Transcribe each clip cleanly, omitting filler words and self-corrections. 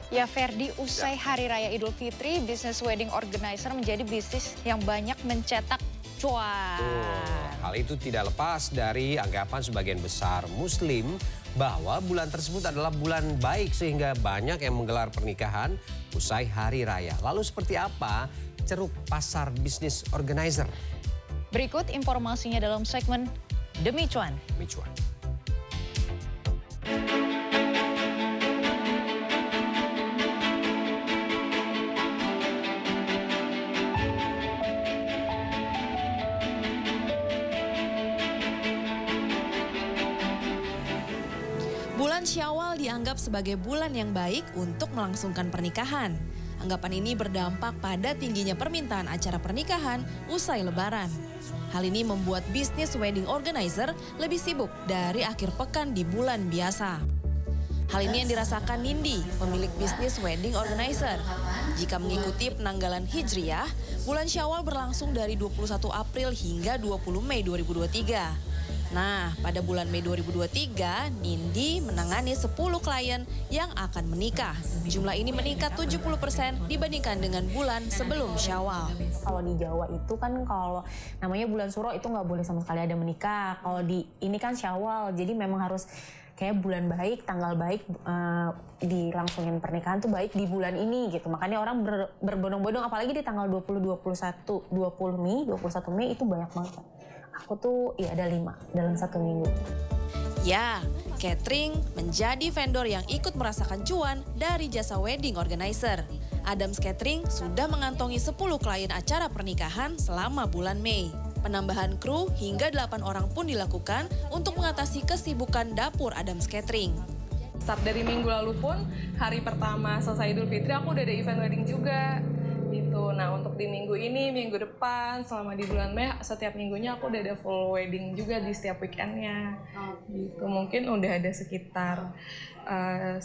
Ya Ferdi, usai Hari Raya Idul Fitri, bisnis wedding organizer menjadi bisnis yang banyak mencetak cuan. Hal itu tidak lepas dari anggapan sebagian besar Muslim bahwa bulan tersebut adalah bulan baik sehingga banyak yang menggelar pernikahan usai Hari Raya. Lalu seperti apa ceruk pasar bisnis organizer? Berikut informasinya dalam segmen Demi Cuan. Demi Cuan. Bulan Syawal dianggap sebagai bulan yang baik untuk melangsungkan pernikahan. Anggapan ini berdampak pada tingginya permintaan acara pernikahan usai Lebaran. Hal ini membuat bisnis wedding organizer lebih sibuk dari akhir pekan di bulan biasa. Hal ini yang dirasakan Nindi, pemilik bisnis wedding organizer. Jika mengikuti penanggalan Hijriah, bulan Syawal berlangsung dari 21 April hingga 20 Mei 2023. Nah, pada bulan Mei 2023, Nindi menangani 10 klien yang akan menikah. Jumlah ini meningkat 70% dibandingkan dengan bulan sebelum Syawal. Kalau di Jawa itu kan kalau namanya bulan Suro itu nggak boleh sama sekali ada menikah. Kalau di ini kan Syawal, jadi memang harus kayak bulan baik, tanggal baik dilangsungin pernikahan tuh baik di bulan ini gitu. Makanya orang berbondong-bondong apalagi di tanggal 20, 21 Mei itu banyak banget. Aku tuh ya ada 5 dalam 1 minggu. Ya, catering menjadi vendor yang ikut merasakan cuan dari jasa wedding organizer. Adams Catering sudah mengantongi 10 klien acara pernikahan selama bulan Mei. Penambahan kru hingga 8 orang pun dilakukan untuk mengatasi kesibukan dapur Adams Catering. Start dari minggu lalu pun, hari pertama selesai Idul Fitri aku udah ada event wedding juga. Gitu. Nah untuk di minggu ini, minggu depan, selama di bulan Mei, setiap minggunya aku udah ada full wedding juga di setiap weekendnya. Gitu. Mungkin udah ada sekitar 10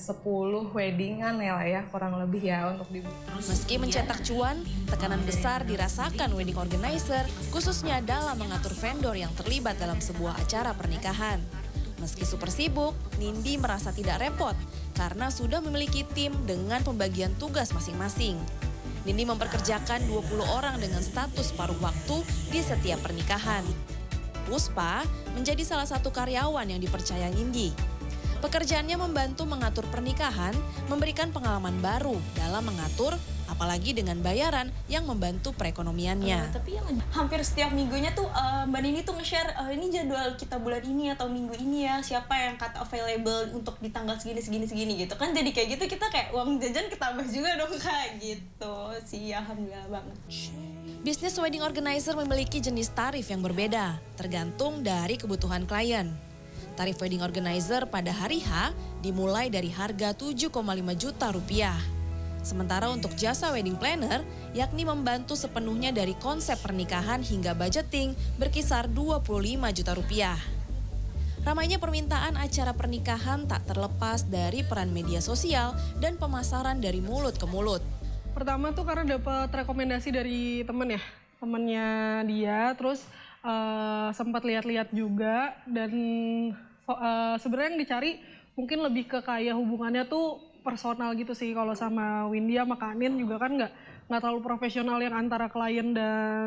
weddingan ya kurang lebih ya untuk di. Meski mencetak cuan, tekanan besar dirasakan wedding organizer, khususnya dalam mengatur vendor yang terlibat dalam sebuah acara pernikahan. Meski super sibuk, Nindi merasa tidak repot karena sudah memiliki tim dengan pembagian tugas masing-masing. Nindi memperkerjakan 20 orang dengan status paruh waktu di setiap pernikahan. Puspa menjadi salah satu karyawan yang dipercaya Nindi. Pekerjaannya membantu mengatur pernikahan, memberikan pengalaman baru dalam mengatur, apalagi dengan bayaran yang membantu perekonomiannya. Tapi yang hampir setiap minggunya tuh Mbak Nini tuh nge-share ini jadwal kita bulan ini atau minggu ini ya, siapa yang cut available untuk di tanggal segini gitu kan. Jadi kayak gitu kita kayak uang jajan ketambah juga dong Kak gitu sih, alhamdulillah banget. Bisnis wedding organizer memiliki jenis tarif yang berbeda, tergantung dari kebutuhan klien. Tarif wedding organizer pada hari H dimulai dari harga 7,5 juta rupiah. Sementara untuk jasa wedding planner, yakni membantu sepenuhnya dari konsep pernikahan hingga budgeting berkisar 25 juta rupiah. Ramainya permintaan acara pernikahan tak terlepas dari peran media sosial dan pemasaran dari mulut ke mulut. Pertama tuh karena dapat rekomendasi dari temennya dia, terus sempat lihat-lihat juga dan sebenarnya yang dicari mungkin lebih ke kayak hubungannya tuh personal gitu sih. Kalau sama Windy sama Kanin juga kan nggak terlalu profesional yang antara klien dan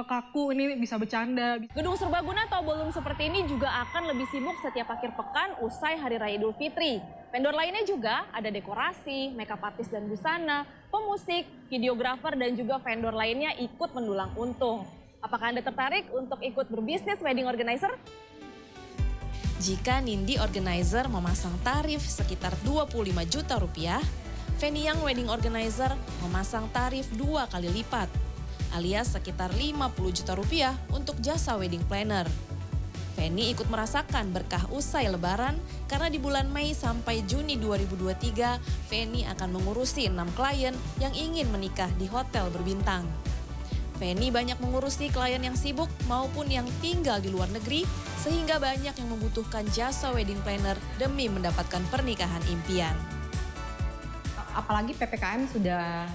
kaku, ini bisa bercanda. Gedung serbaguna atau ballroom seperti ini juga akan lebih sibuk setiap akhir pekan usai Hari Raya Idul Fitri. Vendor lainnya juga ada dekorasi, makeup artist dan busana, pemusik, videografer dan juga vendor lainnya ikut mendulang untung. Apakah Anda tertarik untuk ikut berbisnis wedding organizer? Jika Nindi Organizer memasang tarif sekitar 25 juta rupiah, Feni Yang Wedding Organizer memasang tarif 2 kali lipat, alias sekitar 50 juta rupiah untuk jasa wedding planner. Feni ikut merasakan berkah usai Lebaran karena di bulan Mei sampai Juni 2023, Feni akan mengurusi 6 klien yang ingin menikah di hotel berbintang. Feni banyak mengurusi klien yang sibuk maupun yang tinggal di luar negeri, sehingga banyak yang membutuhkan jasa wedding planner demi mendapatkan pernikahan impian. Apalagi PPKM sudah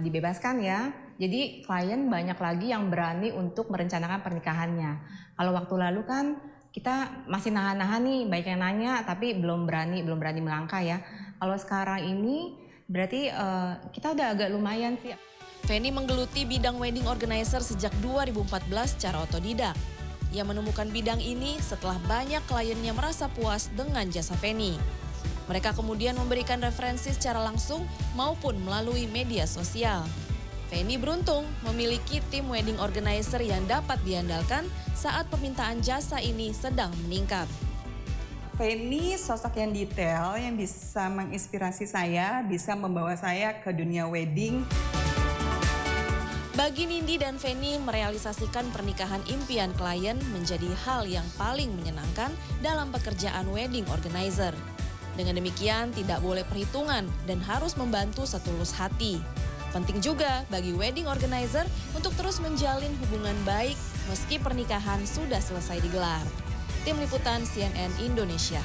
dibebaskan ya, jadi klien banyak lagi yang berani untuk merencanakan pernikahannya. Kalau waktu lalu kan kita masih nahan-nahan nih, baik yang nanya tapi belum berani melangkah ya. Kalau sekarang ini berarti kita udah agak lumayan sih. Feni menggeluti bidang wedding organizer sejak 2014 secara otodidak. Ia menemukan bidang ini setelah banyak kliennya merasa puas dengan jasa Feni. Mereka kemudian memberikan referensi secara langsung maupun melalui media sosial. Feni beruntung memiliki tim wedding organizer yang dapat diandalkan saat permintaan jasa ini sedang meningkat. Feni sosok yang detail, yang bisa menginspirasi saya, bisa membawa saya ke dunia wedding. Bagi Nindi dan Feni, merealisasikan pernikahan impian klien menjadi hal yang paling menyenangkan dalam pekerjaan wedding organizer. Dengan demikian, tidak boleh perhitungan dan harus membantu setulus hati. Penting juga bagi wedding organizer untuk terus menjalin hubungan baik meski pernikahan sudah selesai digelar. Tim Liputan CNN Indonesia.